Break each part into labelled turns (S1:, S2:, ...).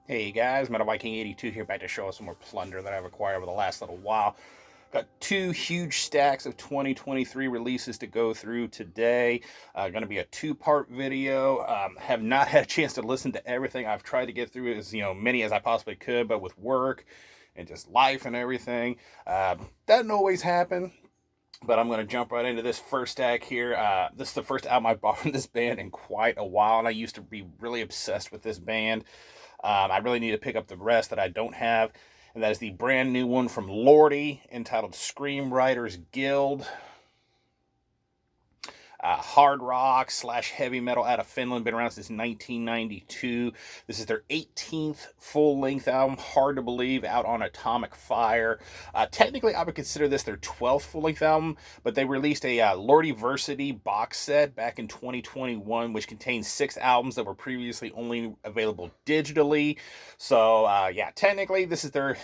S1: Hey guys, Metal Viking 82 here, back to show us some more plunder that I've acquired over the last little while. Got two huge stacks of 2023 releases to go through today. Going to be a two-part video. Have not had a chance to listen to everything. I've tried to get through as many as I possibly could, but with work and just life and everything, doesn't always happen. But I'm going to jump right into this first stack here. This is the first album I bought from this band in quite a while, and I used to be really obsessed with this band. I really need to pick up the rest that I don't have, and that is the brand new one from Lordi entitled Screamwriters Guild. Hard rock slash heavy metal out of Finland, been around since 1992. This is their 18th full-length album, hard to believe, out on Atomic Fire. Technically, I would consider this their 12th full-length album, but they released a Lordiversity box set back in 2021, which contains 6 albums that were previously only available digitally. So, yeah, technically, this is their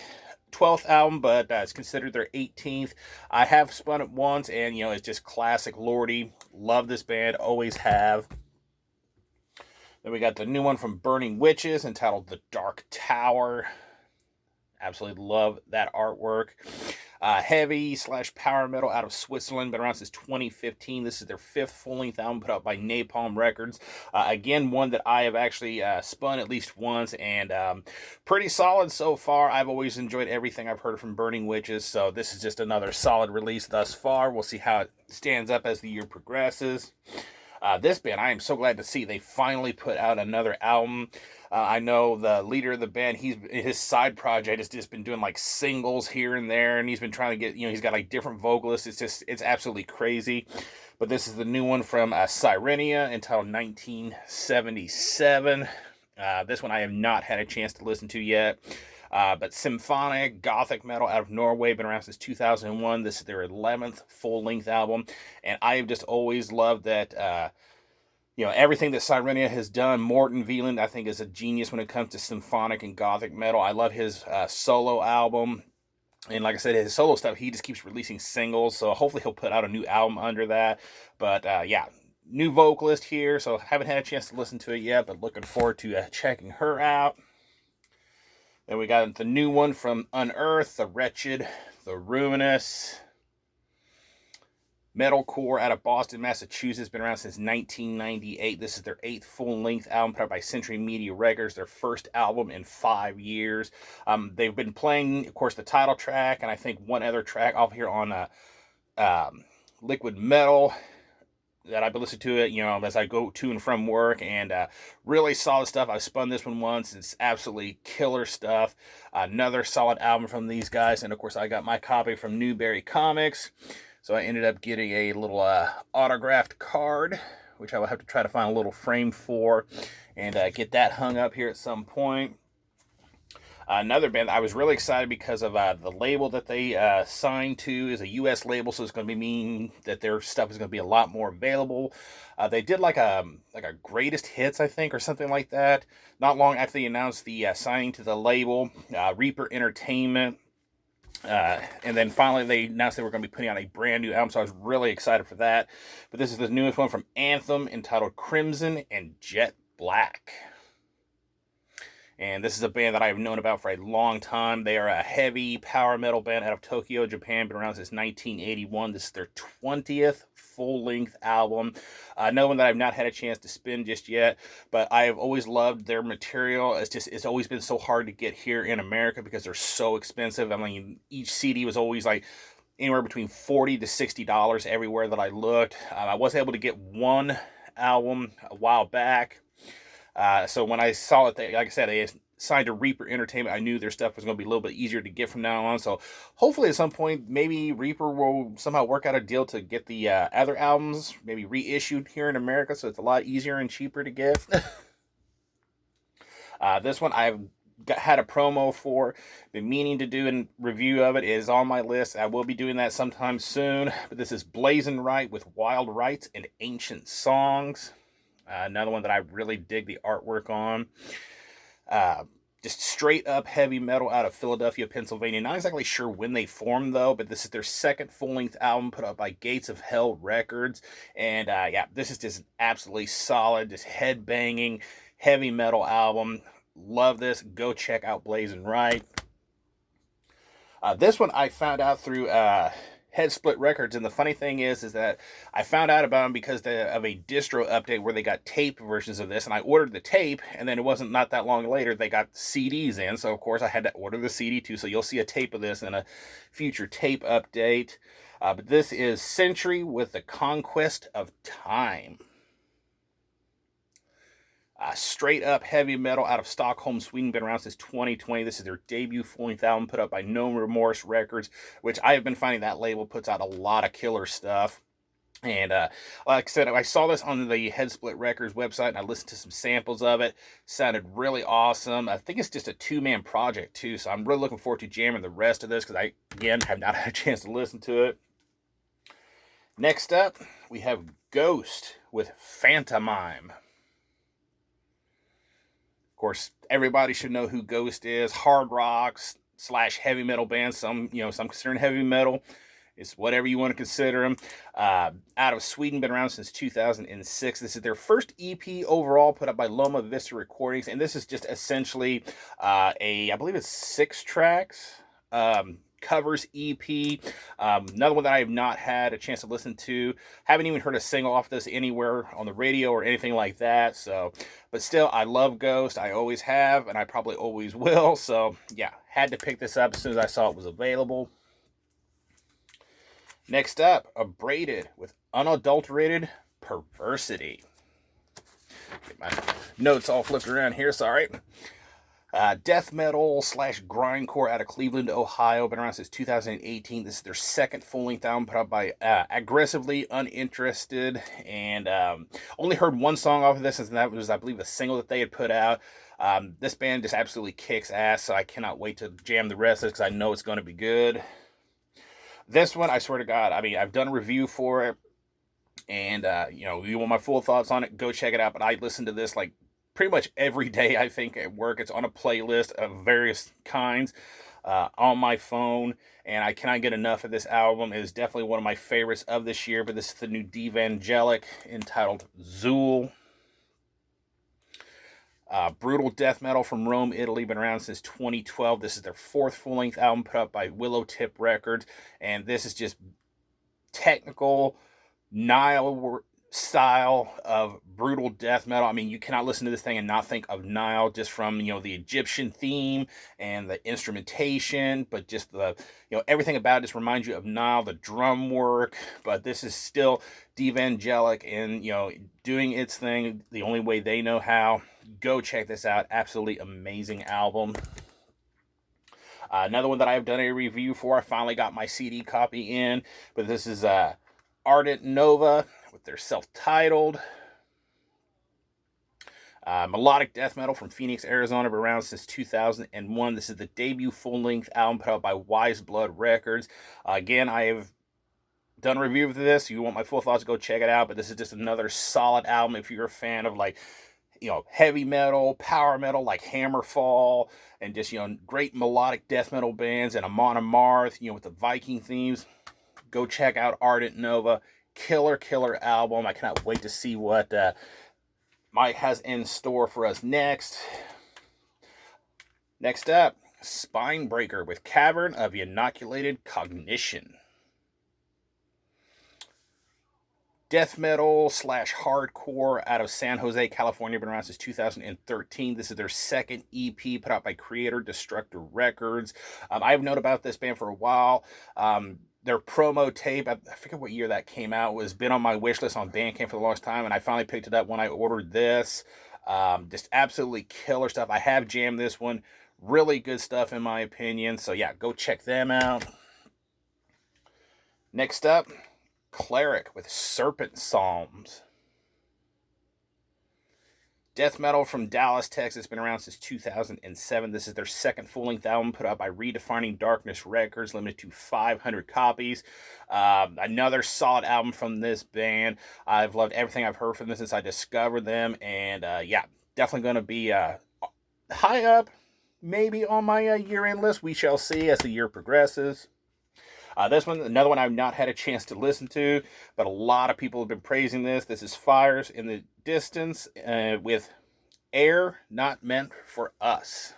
S1: 12th album, but it's considered their 18th. I have spun it once, and it's just classic Lordi. Love this band, always have. Then we got the new one from Burning Witches entitled The Dark Tower. Absolutely love that artwork. Heavy slash power metal out of Switzerland, been around since 2015. This is their 5th full-length album put out by Napalm Records. Again, one that I have actually spun at least once, and pretty solid so far. I've always enjoyed everything I've heard from Burning Witches, so this is just another solid release thus far. We'll see how it stands up as the year progresses. This band, I am so glad to see they finally put out another album. I know the leader of the band, his side project has just been doing like singles here and there, and he's been trying to get, he's got like different vocalists. It's absolutely crazy. But this is the new one from Sirenia entitled 1977. This one I have not had a chance to listen to yet. But symphonic gothic metal out of Norway, been around since 2001. This is their 11th full-length album, and I have just always loved that, everything that Sirenia has done. Morten Veland, I think, is a genius when it comes to symphonic and gothic metal. I love his solo album, and like I said, his solo stuff, he just keeps releasing singles, so hopefully he'll put out a new album under that. But yeah, new vocalist here, so haven't had a chance to listen to it yet, but looking forward to checking her out. Then we got the new one from Unearth, The Wretched, The Ruinous. Metalcore out of Boston, Massachusetts, been around since 1998. This is their 8th full-length album put out by Century Media Records, their first album in 5 years. They've been playing, of course, the title track, and I think one other track off here on Liquid Metal that I've been listening to it, as I go to and from work, and really solid stuff. I've spun this one once. It's absolutely killer stuff. Another solid album from these guys, and of course I got my copy from Newberry Comics, so I ended up getting a little autographed card, which I will have to try to find a little frame for, and get that hung up here at some point. Another band I was really excited because of the label that they signed to is a U.S. label, so it's going to mean that their stuff is going to be a lot more available. They did like a greatest hits, I think, or something like that. Not long after they announced the signing to the label, Reaper Entertainment. And then finally they announced they were going to be putting out a brand new album, so I was really excited for that. But this is the newest one from Anthem entitled Crimson and Jet Black. And this is a band that I've known about for a long time. They are a heavy power metal band out of Tokyo, Japan. Been around since 1981. This is their 20th full-length album. Another one that I've not had a chance to spin just yet, but I have always loved their material. It's always been so hard to get here in America because they're so expensive. I mean, each CD was always like anywhere between $40 to $60 everywhere that I looked. I was able to get one album a while back. So when I saw it, like I said, they signed to Reaper Entertainment, I knew their stuff was going to be a little bit easier to get from now on. So hopefully at some point, maybe Reaper will somehow work out a deal to get the other albums maybe reissued here in America, so it's a lot easier and cheaper to get. This one I've had a promo for, been meaning to do a review of it. It is on my list. I will be doing that sometime soon. But this is Blazing Right with Wild Rites and Ancient Songs. Another one that I really dig the artwork on. Just straight up heavy metal out of Philadelphia, Pennsylvania. Not exactly sure when they formed, though, but this is their 2nd full-length album put out by Gates of Hell Records. And yeah, this is just absolutely solid, just head-banging, heavy metal album. Love this. Go check out Blazing Right. This one I found out through Head Split Records, and the funny thing is that I found out about them because of a distro update where they got tape versions of this, and I ordered the tape, and then it wasn't not that long later they got CDs in, so of course I had to order the CD too, so you'll see a tape of this in a future tape update. But this is Century with the Conquest of Time. Straight up heavy metal out of Stockholm, Sweden. Been around since 2020. This is their debut full-length album put out by No Remorse Records, which I have been finding that label puts out a lot of killer stuff. And like I said, I saw this on the Head Split Records website, and I listened to some samples of it. Sounded really awesome. I think it's just a two-man project, too, so I'm really looking forward to jamming the rest of this, because I, again, have not had a chance to listen to it. Next up, we have Ghost with Phantomime. Of course, everybody should know who Ghost is. Hard rock / heavy metal band. Some consider heavy metal. It's whatever you want to consider them. Out of Sweden, been around since 2006. This is their first EP overall, put up by Loma Vista Recordings, and this is just essentially I believe it's 6 tracks. Covers EP. Another one that I have not had a chance to listen to. Haven't even heard a single off this anywhere on the radio or anything like that. So, but still, I love Ghost. I always have, and I probably always will. So, yeah, had to pick this up as soon as I saw it was available. Next up, Abraded with Unadulterated Perversity. Get my notes all flipped around here, sorry. Death metal / grindcore out of Cleveland, Ohio. Been around since 2018. This is their second full-length album put out by Aggressively Uninterested. And only heard one song off of this, and that was, I believe, a single that they had put out. This band just absolutely kicks ass, so I cannot wait to jam the rest of it, because I know it's going to be good. This one, I swear to God, I mean, I've done a review for it, and, you want my full thoughts on it, go check it out. But I listen to this, like, pretty much every day, I think, at work. It's on a playlist of various kinds on my phone, and I cannot get enough of this album. It is definitely one of my favorites of this year, but this is the new Devangelic entitled Zool. Brutal death metal from Rome, Italy. Been around since 2012. This is their 4th full-length album put out by Willow Tip Records, and this is just technical Nile style of brutal death metal. I mean, you cannot listen to this thing and not think of Nile, just from the Egyptian theme and the instrumentation, but just the everything about it just reminds you of Nile, the drum work. But this is still Devangelic and doing its thing the only way they know how. Go check this out. Absolutely amazing album. Another one that I've done a review for. I finally got my CD copy in, but this is Ardent Nova with their self-titled melodic death metal from Phoenix, Arizona. Been around since 2001. This is the debut full-length album put out by Wise Blood Records. Again, I have done a review of this. If you want my full thoughts, go check it out. But this is just another solid album if you're a fan of heavy metal, power metal like Hammerfall, and just great melodic death metal bands, and Amon Amarth, with the Viking themes. Go check out Ardent Nova. Killer album. I cannot wait to see what Mike has in store for us next. Next up, Spinebreaker with Cavern of Inoculated Cognition. Death metal / hardcore out of San Jose, California. Been around since 2013. This is their 2nd EP put out by Creator Destructor Records. I have known about this band for a while. Their promo tape, I forget what year that came out, was been on my wish list on Bandcamp for the longest time, and I finally picked it up when I ordered this. Just absolutely killer stuff. I have jammed this one. Really good stuff in my opinion. So yeah, go check them out. Next up, Cleric with Serpent Psalms. Death metal from Dallas, Texas. Been around since 2007. This is their 2nd full-length album put out by Redefining Darkness Records, limited to 500 copies. Another solid album from this band. I've loved everything I've heard from this since I discovered them, and yeah, definitely going to be high up, maybe on my year-end list. We shall see as the year progresses. This one, another one I've not had a chance to listen to, but a lot of people have been praising this. This is Fires in the Distance with Air Not Meant for Us.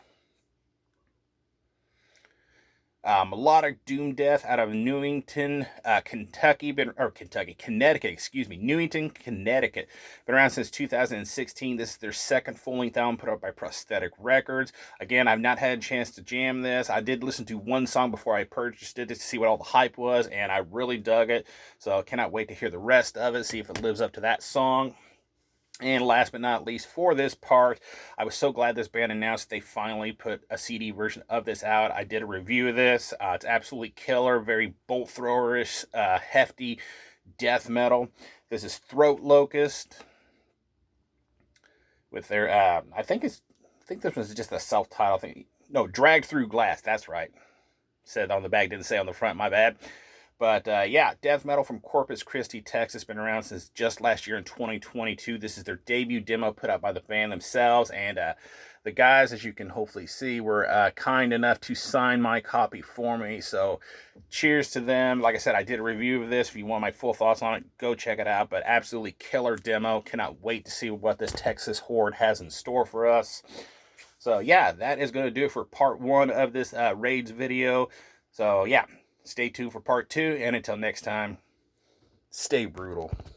S1: A melodic doom death out of Newington, Connecticut, excuse me, Newington, Connecticut. Been around since 2016. This is their second full-length album put out by Prosthetic Records. Again, I've not had a chance to jam this. I did listen to one song before I purchased it to see what all the hype was, and I really dug it. So I cannot wait to hear the rest of it, see if it lives up to that song. And last but not least, for this part, I was so glad this band announced they finally put a CD version of this out. I did a review of this. It's absolutely killer, very bolt throwerish, hefty death metal. This is Throat Locust with their, I think this was just a self-title thing. No, Dragged Through Glass. That's right. Said on the back, didn't say on the front. My bad. But yeah, death metal from Corpus Christi, Texas. Been around since just last year in 2022. This is their debut demo put out by the band themselves. And the guys, as you can hopefully see, were kind enough to sign my copy for me. So cheers to them. Like I said, I did a review of this. If you want my full thoughts on it, go check it out. But absolutely killer demo. Cannot wait to see what this Texas horde has in store for us. So yeah, that is going to do it for part 1 of this Raids video. So yeah. Stay tuned for part 2, and until next time, stay brutal.